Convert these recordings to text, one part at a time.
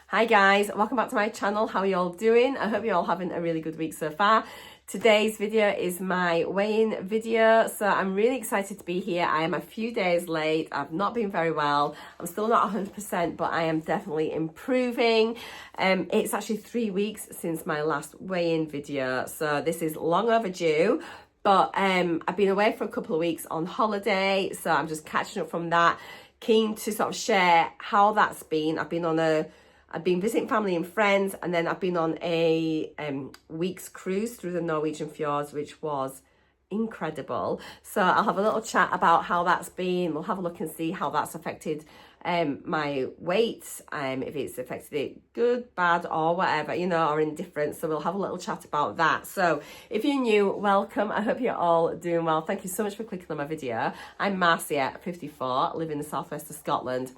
Hi guys, welcome back to my channel. How are you all doing? I hope you're all having a really good week so far. Today's video is my weigh-in video, so I'm really excited to be here. I am a few days late. I've not been very well. I'm still not 100%, but I am definitely improving. It's actually 3 weeks since my last weigh-in video, so this is long overdue. But I've been away for a couple of weeks on holiday, so I'm just catching up from that. Keen to sort of share how that's been. I've been visiting family and friends, and then I've been on a week's cruise through the Norwegian fjords, which was incredible. So I'll have a little chat about how that's been. We'll have a look and see how that's affected my weight, if it's affected it good, bad, or whatever, you know, or indifferent. So we'll have a little chat about that. So if you're new, welcome. I hope you're all doing well. Thank you so much for clicking on my video. I'm Marcia, 54, live in the southwest of Scotland.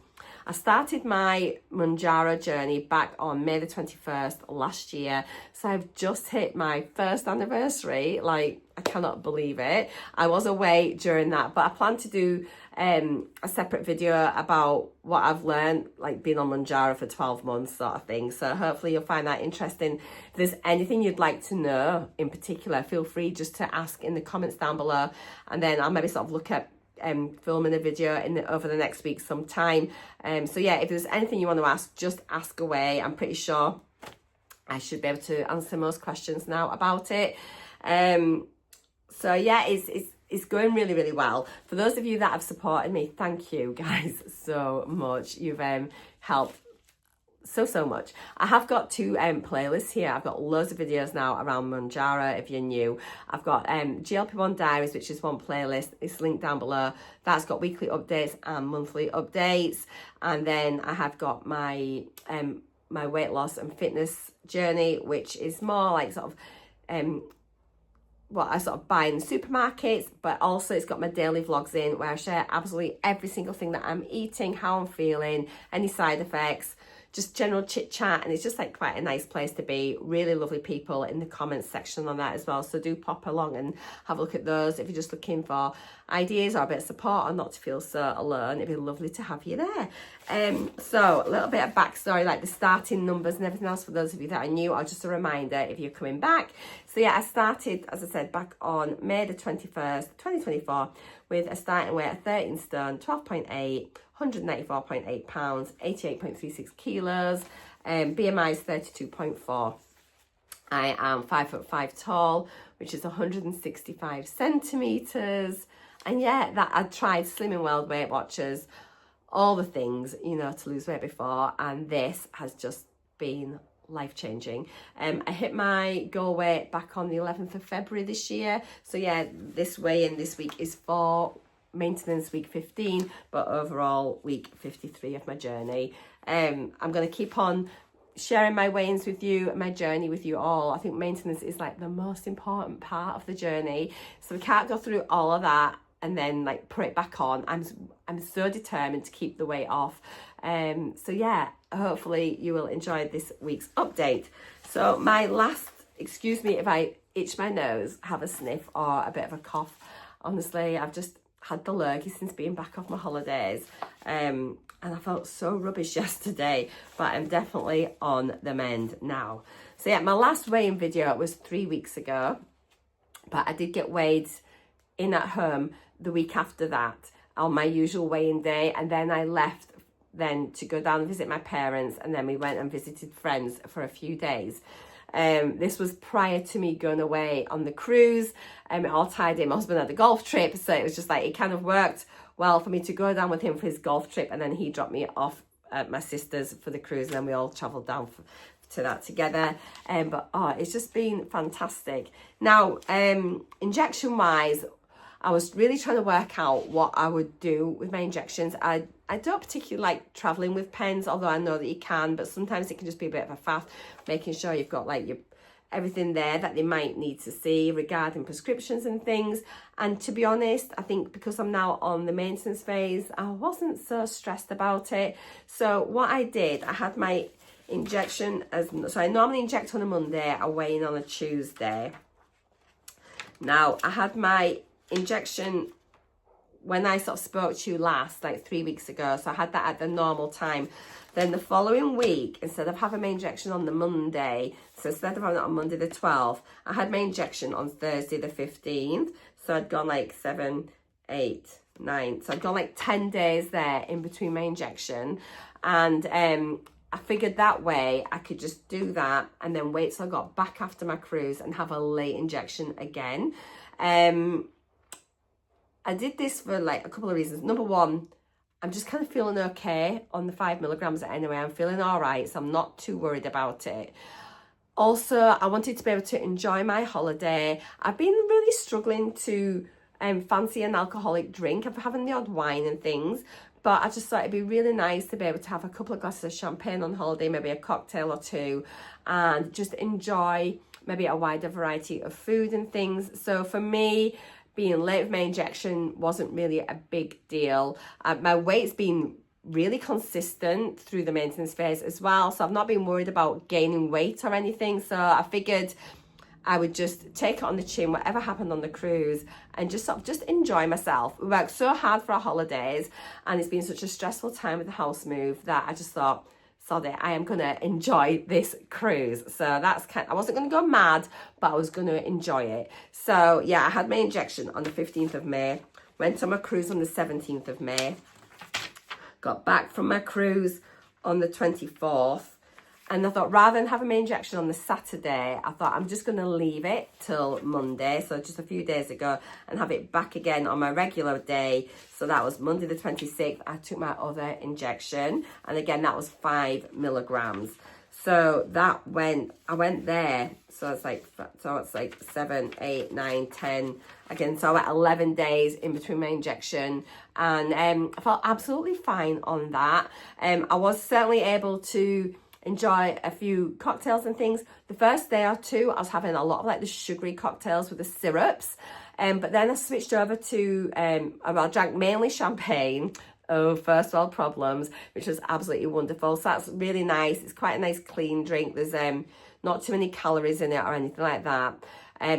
I started my MOUNJARO journey back on May the 21st last year. So I've just hit my first anniversary. Like, I cannot believe it. I was away during that, but I plan to do a separate video about what I've learned, like being on MOUNJARO for 12 months sort of thing. So hopefully you'll find that interesting. If there's anything you'd like to know in particular, feel free just to ask in the comments down below. And then I'll maybe sort of look at filming a video over the next week sometime. So yeah, if there's anything you want to ask, just ask away. I'm pretty sure I should be able to answer most questions now about it. So yeah, it's going really, really well. For those of you that have supported me, thank you guys so much. You've helped so much. I have got two playlists here. I've got loads of videos now around MOUNJARO if you're new. I've got GLP-1 Diaries, which is one playlist. It's linked down below. That's got weekly updates and monthly updates. And then I have got my my weight loss and fitness journey, which is more like sort of what I sort of buy in the supermarkets, but also it's got my daily vlogs in where I share absolutely every single thing that I'm eating, how I'm feeling, any side effects, just general chit chat. And it's just like quite a nice place to be. Really lovely people in the comments section on that as well. So do pop along and have a look at those if you're just looking for ideas or a bit of support or not to feel so alone. It'd be lovely to have you there. So a little bit of backstory, like the starting numbers and everything else for those of you that are new, or just a reminder if you're coming back. So yeah, I started, as I said, back on May the 21st, 2024 with a starting weight of 13 stone, 12.8, 194.8 pounds, 88.36 kilos, BMI is 32.4. I am 5'5" tall, which is 165 centimeters. And yeah, that I tried Slimming World, Weight Watchers, all the things, you know, to lose weight before, and this has just been life-changing. I hit my goal weight back on the 11th of February this year. So yeah, this weigh-in this week is for maintenance week 15, but overall week 53 of my journey. I'm going to keep on sharing my weigh-ins with you, my journey with you all. I think maintenance is like the most important part of the journey, so we can't go through all of that and then like put it back on. I'm so determined to keep the weight off. So yeah, hopefully you will enjoy this week's update. So my last, excuse me if I itch my nose, have a sniff or a bit of a cough. Honestly, I've just had the lurgy since being back off my holidays. And I felt so rubbish yesterday, but I'm definitely on the mend now. So yeah, my last weigh-in video was 3 weeks ago, but I did get weighed in at home the week after that on my usual weigh-in day, and then I left then to go down and visit my parents, and then we went and visited friends for a few days. This was prior to me going away on the cruise. It all tied in. My husband had a golf trip, so it was just like, it kind of worked well for me to go down with him for his golf trip, and then he dropped me off at my sister's for the cruise, and then we all travelled down to that together. But oh, it's just been fantastic. Now, injection wise, I was really trying to work out what I would do with my injections. I don't particularly like traveling with pens, although I know that you can, but sometimes it can just be a bit of a faff, making sure you've got like your everything there that they might need to see regarding prescriptions and things. And to be honest, I think because I'm now on the maintenance phase, I wasn't so stressed about it. So what I did, I had my injection so I normally inject on a Monday, I weigh in on a Tuesday. Now I had my injection when I sort of spoke to you last, like 3 weeks ago, so I had that at the normal time. Then the following week, instead of having my injection on the Monday, so instead of having it on Monday the 12th, I had my injection on Thursday the 15th. So I'd gone like 7, 8, 9. So I'd gone like 10 days there in between my injection. And I figured that way I could just do that and then wait till I got back after my cruise and have a late injection again. I did this for like a couple of reasons. Number one, I'm just kind of feeling okay on the 5 milligrams anyway. I'm feeling all right, so I'm not too worried about it. Also, I wanted to be able to enjoy my holiday. I've been really struggling to fancy an alcoholic drink. I'm having the odd wine and things, but I just thought it'd be really nice to be able to have a couple of glasses of champagne on holiday, maybe a cocktail or two, and just enjoy maybe a wider variety of food and things. So for me, being late with my injection wasn't really a big deal. My weight's been really consistent through the maintenance phase as well, so I've not been worried about gaining weight or anything. So I figured I would just take it on the chin, whatever happened on the cruise, and just sort of just enjoy myself. We worked so hard for our holidays, and it's been such a stressful time with the house move that I just thought, sod it, I am gonna enjoy this cruise. So that's I wasn't gonna go mad, but I was gonna enjoy it. So yeah, I had my injection on the 15th of May, went on my cruise on the 17th of May, got back from my cruise on the 24th, and I thought rather than having my injection on the Saturday, I thought I'm just going to leave it till Monday, so just a few days ago, and have it back again on my regular day. So that was Monday the 26th. I took my other injection, and again, that was 5 milligrams. So that I went there. So it's like 7, 8, 9, 10. Again, so I went 11 days in between my injection, and I felt absolutely fine on that. I was certainly able to enjoy a few cocktails and things. The first day or two, I was having a lot of like the sugary cocktails with the syrups. But then I switched over to, I drank mainly champagne. Oh, first world problems, which was absolutely wonderful. So that's really nice. It's quite a nice clean drink. There's not too many calories in it or anything like that.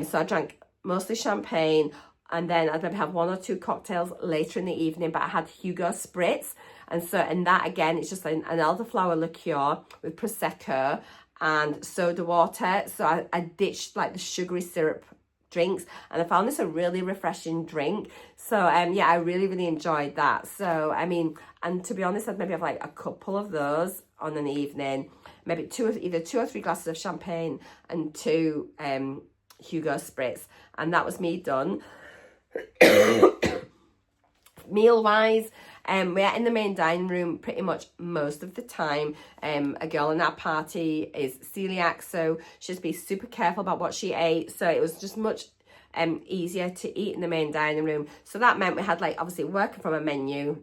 So I drank mostly champagne, and then I'd maybe have 1 or 2 cocktails later in the evening, but I had Hugo Spritz. And so, and that again, it's just an elderflower liqueur with Prosecco and soda water. So I ditched like the sugary syrup drinks, and I found this a really refreshing drink. So yeah, I really, really enjoyed that. So, I mean, and to be honest, I'd maybe have like a couple of those on an evening, maybe either 2 or 3 glasses of champagne and 2 Hugo Spritz. And that was me done. Meal-wise, we're in the main dining room pretty much most of the time. A girl in our party is celiac, so she has to be super careful about what she ate. So it was just much easier to eat in the main dining room. So that meant we had, like, obviously working from a menu.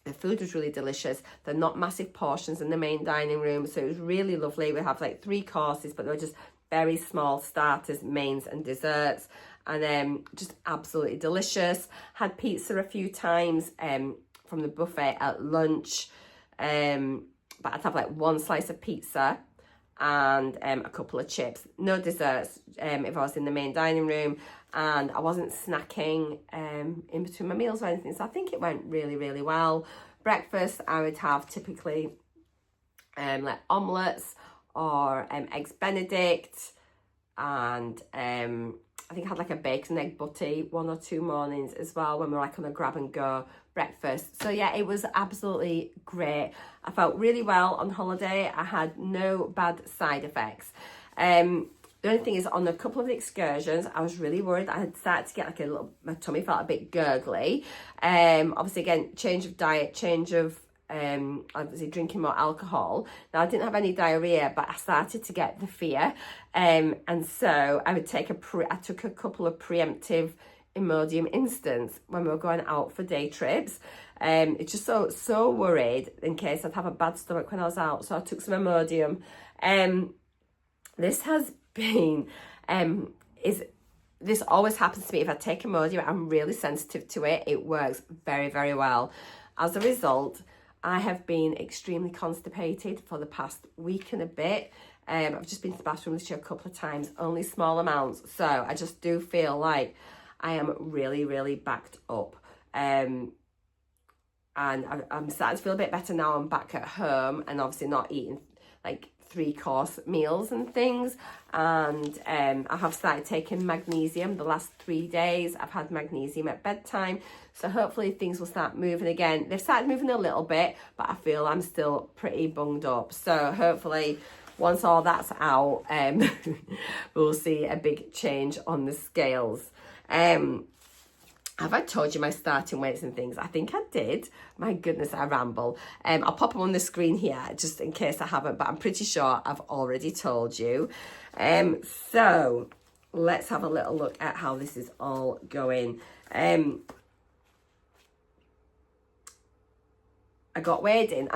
The food was really delicious. They're not massive portions in the main dining room, so it was really lovely. We have like 3 courses, but they were just very small starters, mains and desserts. And just absolutely delicious. Had pizza a few times from the buffet at lunch. But I'd have like 1 slice of pizza and a couple of chips. No desserts if I was in the main dining room. And I wasn't snacking in between my meals or anything. So I think it went really, really well. Breakfast, I would have typically like omelettes or eggs Benedict. And I think I had like a bacon egg butty 1 or 2 mornings as well when we were like on a grab and go breakfast. So yeah, it was absolutely great. I felt really well on holiday. I had no bad side effects. The only thing is, on a couple of excursions, I was really worried. I had started to get like my tummy felt a bit gurgly. Obviously, again, change of diet, change of obviously drinking more alcohol. Now I didn't have any diarrhea, but I started to get the fear, and so I would take I took a couple of preemptive Imodium instants when we were going out for day trips. It's just so worried in case I'd have a bad stomach when I was out, so I took some Imodium. This has been this always happens to me if I take Imodium. I'm really sensitive to it. It works very, very well. As a result, I have been extremely constipated for the past week and a bit. I've just been to the bathroom this year a couple of times, only small amounts. So I just do feel like I am really, really backed up. And I'm starting to feel a bit better now. I'm back at home and obviously not eating like 3-course meals and things. And I have started taking magnesium the last 3 days. I've had magnesium at bedtime. So hopefully things will start moving again. They've started moving a little bit, but I feel I'm still pretty bunged up. So hopefully once all that's out, we'll see a big change on the scales. Have I told you my starting weights and things? I think I did. My goodness, I ramble. I'll pop them on the screen here just in case I haven't, but I'm pretty sure I've already told you. So let's have a little look at how this is all going. I got weighed in.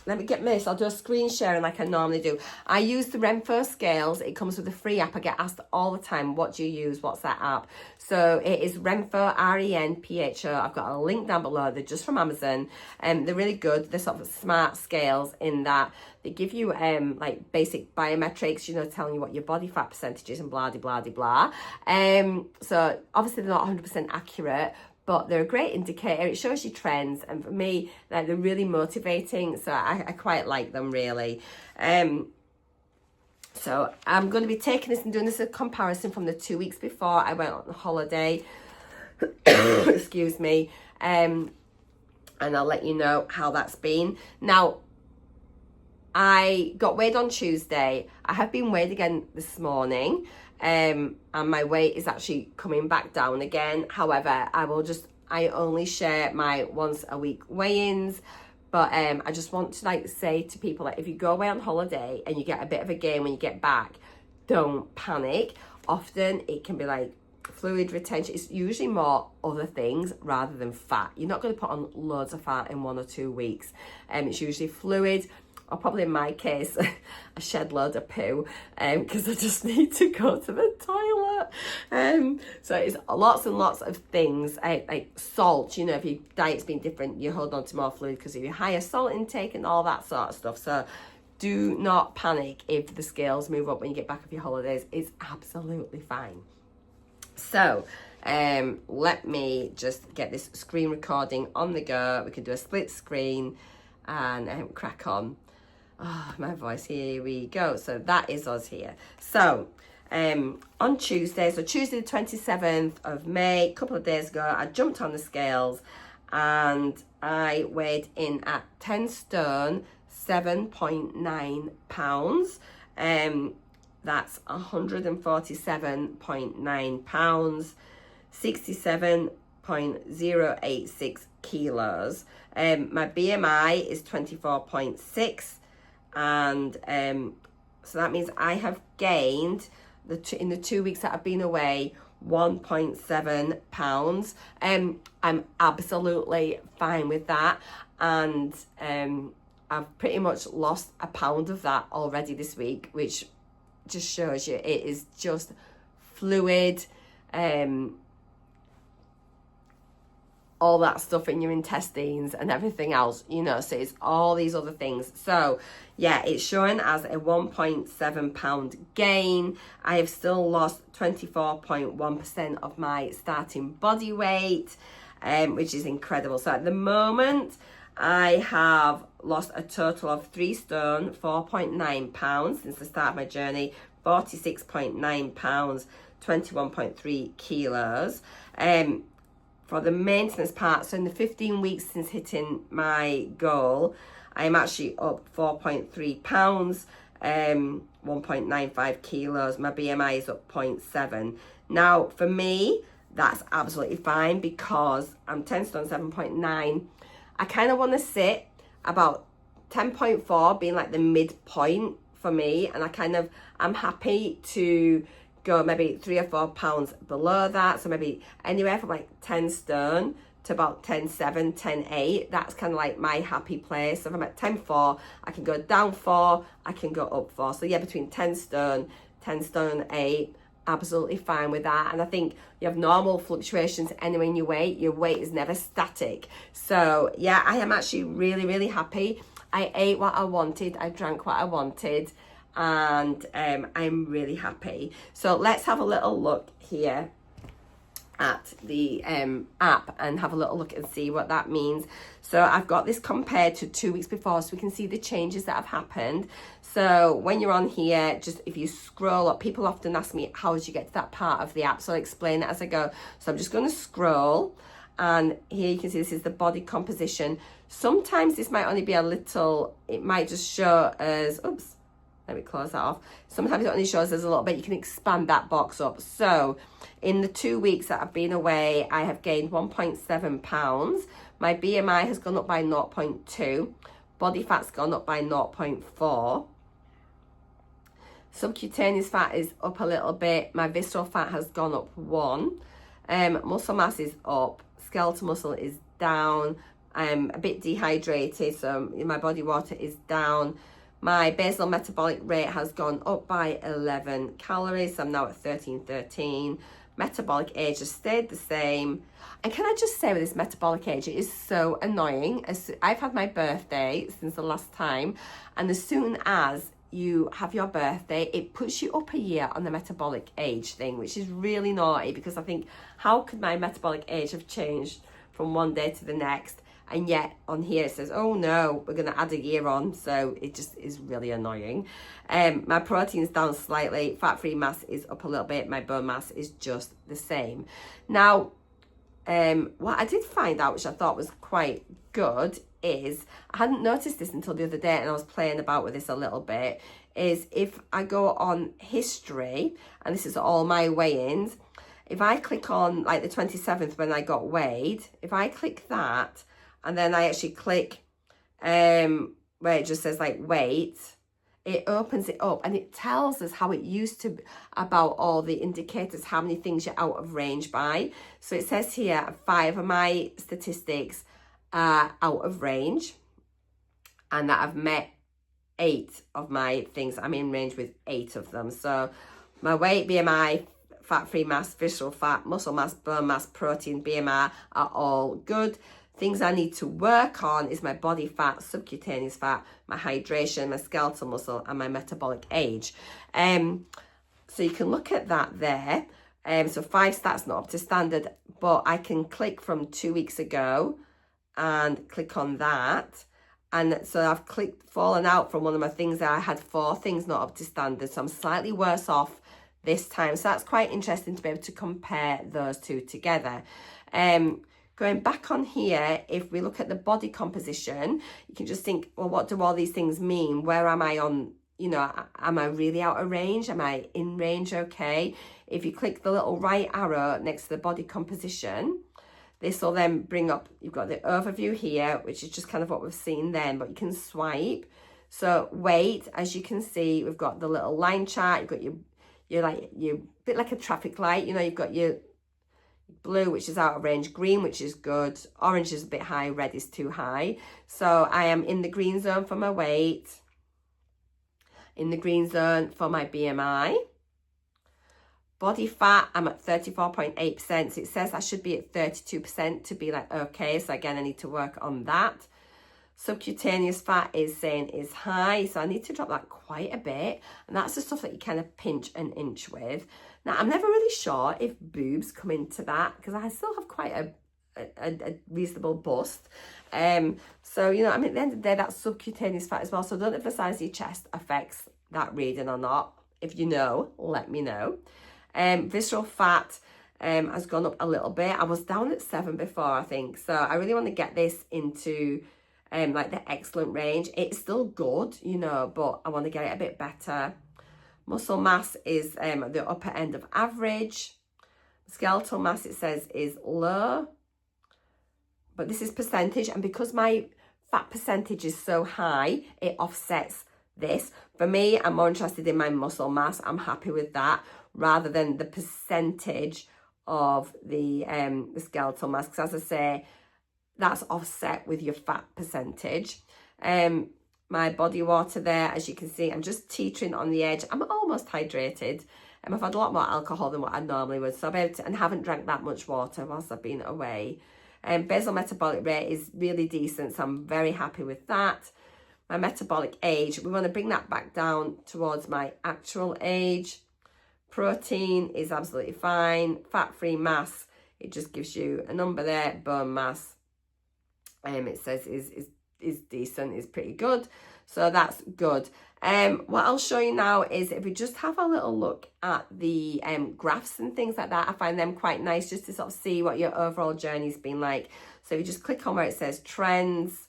Let me get this. I'll do a screen sharing like I normally do. I use the RENPHO scales. It comes with a free app. I get asked all the time, what do you use? What's that app? So it is RENPHO, RENPHO. I've got a link down below. They're just from Amazon. They're really good. They're sort of smart scales in that they give you like basic biometrics, you know, telling you what your body fat percentage is and blah, blah, blah, blah. So obviously they're not 100% accurate, but they're a great indicator. It shows you trends, and for me, like, they're really motivating, so I quite like them, really. So I'm going to be taking this and doing this a comparison from the 2 weeks before I went on holiday. Excuse me. And I'll let you know how that's been. Now, I got weighed on Tuesday. I have been weighed again this morning. And my weight is actually coming back down again. However, I only share my once a week weigh-ins. But I just want to like say to people, like, if you go away on holiday and you get a bit of a gain when you get back, don't panic. Often it can be like fluid retention. It's usually more other things rather than fat. You're not going to put on loads of fat in 1 or 2 weeks. It's usually fluid. Or probably in my case, a shed load of poo, because I just need to go to the toilet. So it's lots and lots of things, like salt, you know, if your diet's been different, you hold on to more fluid because of your higher salt intake and all that sort of stuff. So do not panic if the scales move up when you get back off your holidays. It's absolutely fine. So let me just get this screen recording on the go. We can do a split screen and crack on. Oh, my voice, here we go. So that is us here. So on Tuesday, the 27th of May, a couple of days ago, I jumped on the scales and I weighed in at 10 stone, 7.9 pounds. That's 147.9 pounds, 67.086 kilos. My BMI is 24.6. And so that means I have gained in the 2 weeks that I've been away 1.7 pounds. I'm absolutely fine with that, and I've pretty much lost a pound of that already this week, which just shows you it is just fluid. All that stuff in your intestines and everything else, you know, so it's all these other things. So yeah, it's showing as a 1.7 pound gain. I have still lost 24.1% of my starting body weight, which is incredible. So at the moment, I have lost a total of 3 stone, 4.9 pounds since the start of my journey, 46.9 pounds, 21.3 kilos. For the maintenance part, so in the 15 weeks since hitting my goal, I am actually up 4.3 pounds, 1.95 kilos. My BMI is up 0.7. Now, for me, that's absolutely fine because I'm 10 stone 7.9. I kind of want to sit about 10.4 being like the midpoint for me, and I'm happy to go maybe 3 or 4 pounds below that, so maybe anywhere from like 10 stone to about 10.7, 10.8. That's kind of like my happy place. So if I'm at 10.4, I can go down 4, I can go up 4. So yeah, between 10 stone 8, absolutely fine with that. And I think you have normal fluctuations anyway in your weight is never static. So yeah, I am actually really, really happy. I ate what I wanted, I drank what I wanted, and I'm really happy. So let's have a little look here at the app and have a little look and see what that means. So I've got this compared to 2 weeks before, so we can see the changes that have happened. So when you're on here, just if you scroll up, people often ask me, how did you get to that part of the app? So I'll explain it as I go. So I'm just going to scroll, and here you can see this is the body composition. Sometimes this might only be a little, it might just show as, oops, let me close that off. Sometimes it only shows us a little bit. You can expand that box up. So in the 2 weeks that I've been away, I have gained 1.7 pounds. My BMI has gone up by 0.2. Body fat's gone up by 0.4. Subcutaneous fat is up a little bit. My visceral fat has gone up 1. Muscle mass is up. Skeletal muscle is down. I'm a bit dehydrated, so my body water is down. My basal metabolic rate has gone up by 11 calories. So I'm now at 1313. Metabolic age has stayed the same. And can I just say with this metabolic age, it is so annoying. I've had my birthday since the last time. And as soon as you have your birthday, it puts you up a year on the metabolic age thing, which is really naughty, because I think, how could my metabolic age have changed from one day to the next? And yet on here it says, oh no, we're going to add a year on. So it just is really annoying. My protein is down slightly. Fat-free mass is up a little bit. My bone mass is just the same. Now, what I did find out, which I thought was quite good, is, I hadn't noticed this until the other day, and I was playing about with this a little bit, is if I go on history, and this is all my weigh-ins, if I click on like the 27th when I got weighed, if I click that, and then I actually click where it just says like weight, it opens it up and it tells us how it used to, about all the indicators, how many things you're out of range by. So it says here 5 of my statistics are out of range, and that I've met 8 of my things. I'm in range with 8 of them. So my weight, BMI, fat-free mass, visceral fat, muscle mass, bone mass, protein, BMI are all good. Things I need to work on is my body fat, subcutaneous fat, my hydration, my skeletal muscle, and my metabolic age. So you can look at that there. So 5 stats not up to standard, but I can click from 2 weeks ago and click on that. And so I've fallen out from one of my things there. I had 4 things not up to standard, so I'm slightly worse off this time. So that's quite interesting to be able to compare those two together. Going back on here, if we look at the body composition, you can just think, well, what do all these things mean? Where am I on, you know, am I really out of range? Am I in range okay? If you click the little right arrow next to the body composition, this will then bring up, you've got the overview here, which is just kind of what we've seen then, but you can swipe. So weight, as you can see, we've got the little line chart, you've got your bit like a traffic light, you know, you've got your blue, which is out of range, green, which is good, orange is a bit high, red is too high. So I am in the green zone for my weight, in the green zone for my BMI. Body fat, I'm at 34.8%. So it says I should be at 32% to be like, okay. So again, I need to work on that. Subcutaneous fat is saying is high, so I need to drop that quite a bit. And that's the stuff that you kind of pinch and inch with. Now, I'm never really sure if boobs come into that, because I still have quite a reasonable bust. So, you know, I mean, at the end of the day, that's subcutaneous fat as well. So don't know if the size of your chest affects that reading or not. If you know, let me know. Visceral fat has gone up a little bit. I was down at 7 before, I think. So I really want to get this into like the excellent range. It's still good, you know, but I want to get it a bit better. Muscle mass is the upper end of average. Skeletal mass, it says, is low. But this is percentage. And because my fat percentage is so high, it offsets this. For me, I'm more interested in my muscle mass. I'm happy with that, rather than the percentage of the skeletal mass. Because as I say, that's offset with your fat percentage. My body water there, as you can see, I'm just teetering on the edge. I'm almost hydrated. I've had a lot more alcohol than what I normally would, so and haven't drank that much water whilst I've been away. Basal metabolic rate is really decent, so I'm very happy with that. My metabolic age, we want to bring that back down towards my actual age. Protein is absolutely fine. Fat-free mass it just gives you a number there. Bone mass, it says is decent, is pretty good. So that's good. What I'll show you now is if we just have a little look at the graphs and things like that. I find them quite nice just to sort of see what your overall journey's been like. So if you just click on where it says trends,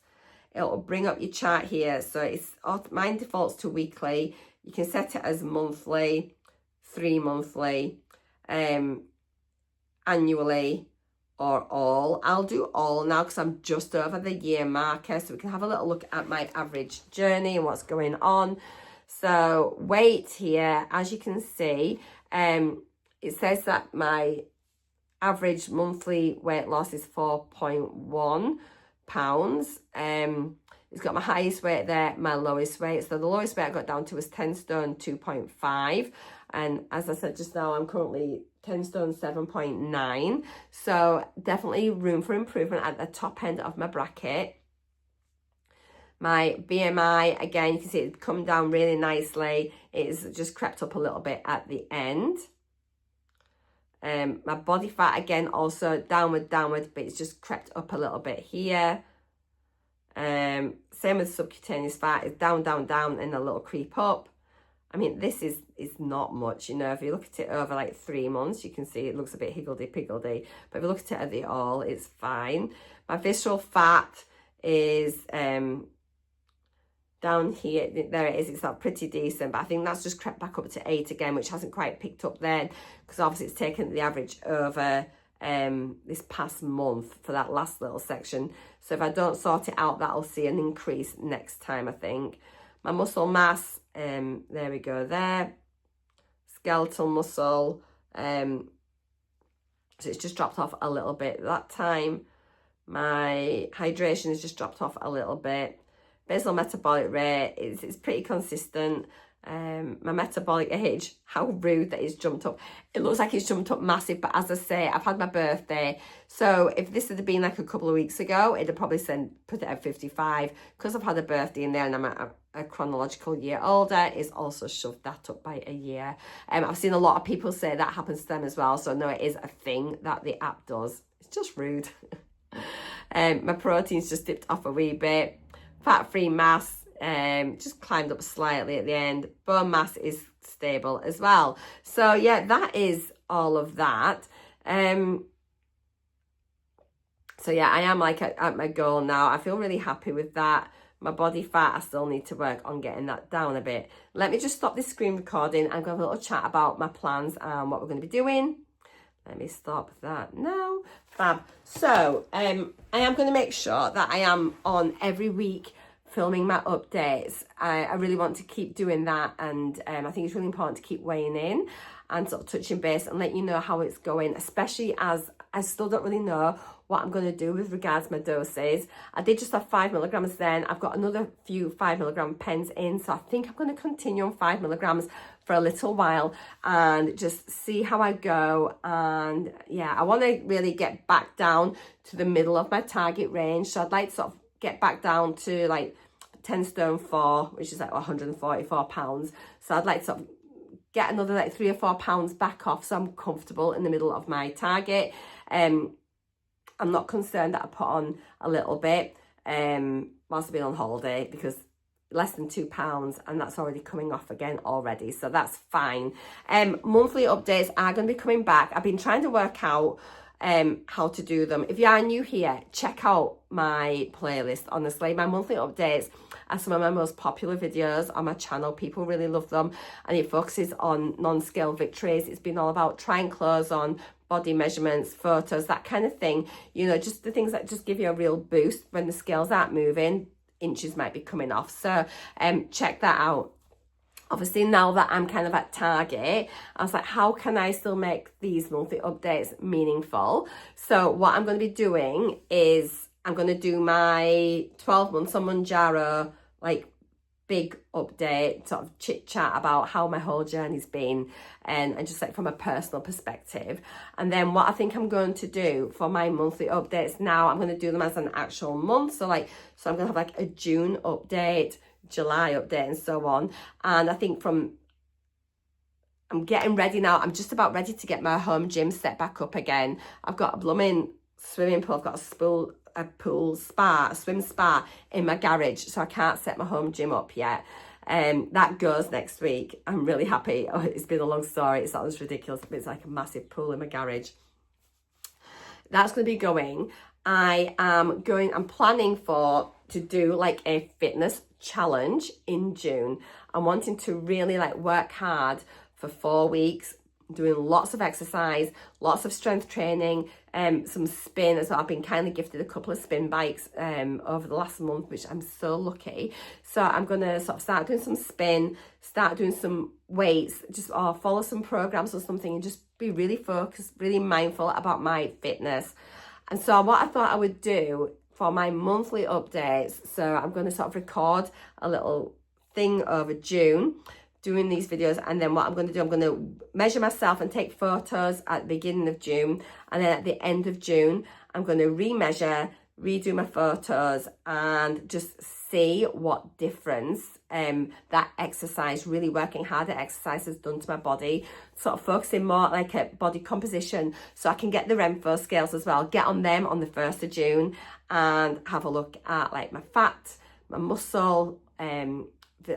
it'll bring up your chart here. So mine defaults to weekly. You can set it as monthly, 3 monthly, annually, or all. I'll do all now because I'm just over the year marker, so we can have a little look at my average journey and what's going on. So weight here, as you can see, it says that my average monthly weight loss is 4.1 pounds. It's got my highest weight there, my lowest weight. So the lowest weight I got down to was 10 stone 2.5, and as I said just now, I'm currently 10 stone 7.9. So definitely room for improvement at the top end of my bracket. My BMI, again, you can see it's come down really nicely. It's just crept up a little bit at the end. My body fat, again, also downward, but it's just crept up a little bit here. Same with subcutaneous fat, it's down, and a little creep up. I mean, this is not much, you know. If you look at it over like 3 months, you can see it looks a bit higgledy-piggledy. But if you look at it at the all, it's fine. My visceral fat is down here. There it is. It's not pretty decent, but I think that's just crept back up to 8 again, which hasn't quite picked up then, because obviously it's taken the average over this past month for that last little section. So if I don't sort it out, that'll see an increase next time, I think. My muscle mass, there we go there. Skeletal muscle, so it's just dropped off a little bit that time. My hydration has just dropped off a little bit. Basal metabolic rate is pretty consistent. My metabolic age, how rude that it's jumped up. It looks like it's jumped up massive, but as I say, I've had my birthday. So if this had been like a couple of weeks ago, it'd have probably put it at 55. Because I've had a birthday in there and I'm at a chronological year older, it's also shoved that up by a year. I've seen a lot of people say that happens to them as well. So no, it is a thing that the app does. It's just rude. My protein's just dipped off a wee bit. Fat-free mass, just climbed up slightly at the end. Bone mass is stable as well. So yeah, that is all of that. So yeah, I am like at my goal now. I feel really happy with that. My body fat, I still need to work on getting that down a bit. Let me just stop this screen recording and go have a little chat about my plans and what we're going to be doing. Let me stop that now. Fab. So I am going to make sure that I am on every week filming my updates. I really want to keep doing that, and I think it's really important to keep weighing in and sort of touching base and let you know how it's going, especially as I still don't really know what I'm going to do with regards to my doses. I did just have 5 milligrams then. I've got another few 5 milligram pens in, so I think I'm going to continue on 5 milligrams for a little while and just see how I go. And yeah, I want to really get back down to the middle of my target range. So I'd like to sort of get back down to like 10 stone 4, which is like 144 pounds. So I'd like to sort of get another like 3 or 4 pounds back off, so I'm comfortable in the middle of my target. I'm not concerned that I put on a little bit whilst I've been on holiday, because less than £2 and that's already coming off again already, so that's fine. Monthly updates are going to be coming back. I've been trying to work out how to do them. If you are new here, check out my playlist. Honestly, my monthly updates are some of my most popular videos on my channel. People really love them, and it focuses on non-scale victories. It's been all about trying clothes on, body measurements, photos, that kind of thing, you know, just the things that just give you a real boost when the scales aren't moving. Inches might be coming off, so check that out. Obviously, now that I'm kind of at target, I was like, how can I still make these monthly updates meaningful? So what I'm going to be doing is I'm going to do my 12 months on MOUNJARO, like big update, sort of chit chat about how my whole journey's been, and just like from a personal perspective. And then what I think I'm going to do for my monthly updates now, I'm going to do them as an actual month. So I'm going to have like a June update, July update, and so on. And I think from I'm getting ready now. I'm just about ready to get my home gym set back up again. I've got a blooming swimming pool. I've got a swim spa in my garage, so I can't set my home gym up yet. That goes next week. I'm really happy. Oh, it's been a long story. It's not as ridiculous, but it's like a massive pool in my garage. That's going to be going. I'm planning to do like a fitness challenge in June. I'm wanting to really like work hard for 4 weeks, doing lots of exercise, lots of strength training, some spin as well. I've been kindly gifted a couple of spin bikes over the last month, which I'm so lucky. So I'm going to sort of start doing some spin, start doing some weights, just follow some programs or something, and just be really focused, really mindful about my fitness. And so what I thought I would do for my monthly updates, so I'm going to sort of record a little thing over June, doing these videos, and then what I'm going to do, I'm going to measure myself and take photos at the beginning of June, and then at the end of June I'm going to remeasure, redo my photos, and just see what difference that exercise, really working hard at exercise, has done to my body. Sort of focusing more like at body composition, so I can get the RENPHO scales as well, get on them on the 1st of June and have a look at like my fat, my muscle,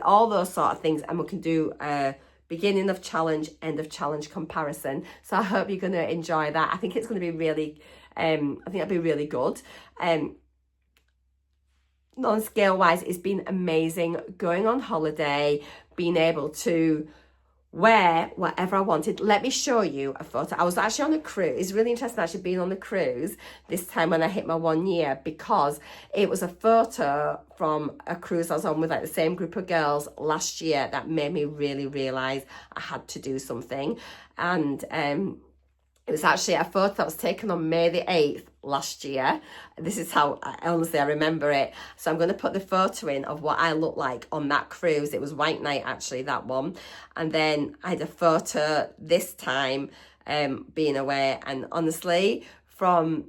all those sort of things, and we can do a beginning of challenge, end of challenge comparison. So I hope you're going to enjoy that. I think it's going to be really, I think it'll be really good. Non-scale wise, it's been amazing going on holiday, being able to wear whatever I wanted. Let me show you a photo. I was actually on a cruise. It's really interesting actually being on the cruise this time when I hit my 1 year, because it was a photo from a cruise I was on with like the same group of girls last year that made me really realise I had to do something. And it was actually a photo that was taken on May the 8th last year. This is how, honestly, I remember it. So I'm going to put the photo in of what I looked like on that cruise. It was white night, actually, that one. And then I had a photo this time being away. And honestly, from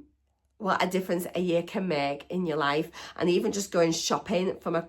what a difference a year can make in your life, and even just going shopping for my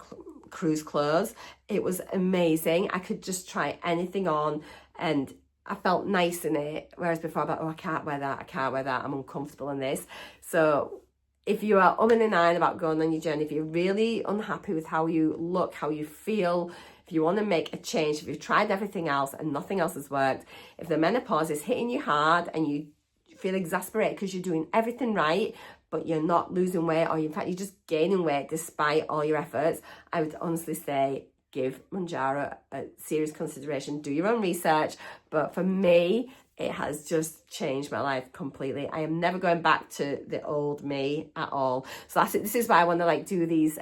cruise clothes, it was amazing. I could just try anything on, and I felt nice in it, whereas before I thought, oh, I can't wear that, I'm uncomfortable in this. So if you are umming and ahhing about going on your journey, if you're really unhappy with how you look, how you feel, if you want to make a change, if you've tried everything else and nothing else has worked, if the menopause is hitting you hard and you feel exasperated because you're doing everything right, but you're not losing weight, or in fact you're just gaining weight despite all your efforts, I would honestly say give Mounjaro a serious consideration. Do your own research, but for me, it has just changed my life completely. I am never going back to the old me at all. So that's it. This is why I want to like do these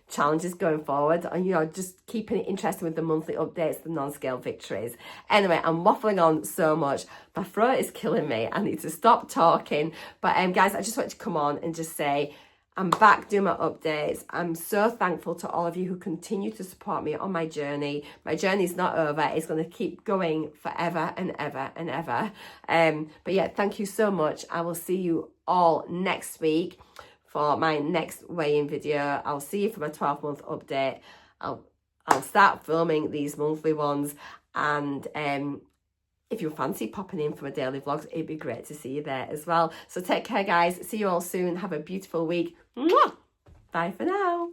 challenges going forward, and you know, just keeping it interesting with the monthly updates, the non-scale victories. Anyway, I'm waffling on so much. My throat is killing me. I need to stop talking. But guys, I just want to come on and just say, I'm back doing my updates. I'm so thankful to all of you who continue to support me on my journey. My journey's not over. It's going to keep going forever and ever and ever. But yeah, thank you so much. I will see you all next week for my next weigh-in video. I'll see you for my 12-month update. I'll start filming these monthly ones, and if you fancy popping in for my daily vlogs, it'd be great to see you there as well. So take care, guys. See you all soon. Have a beautiful week. Mwah! Bye for now.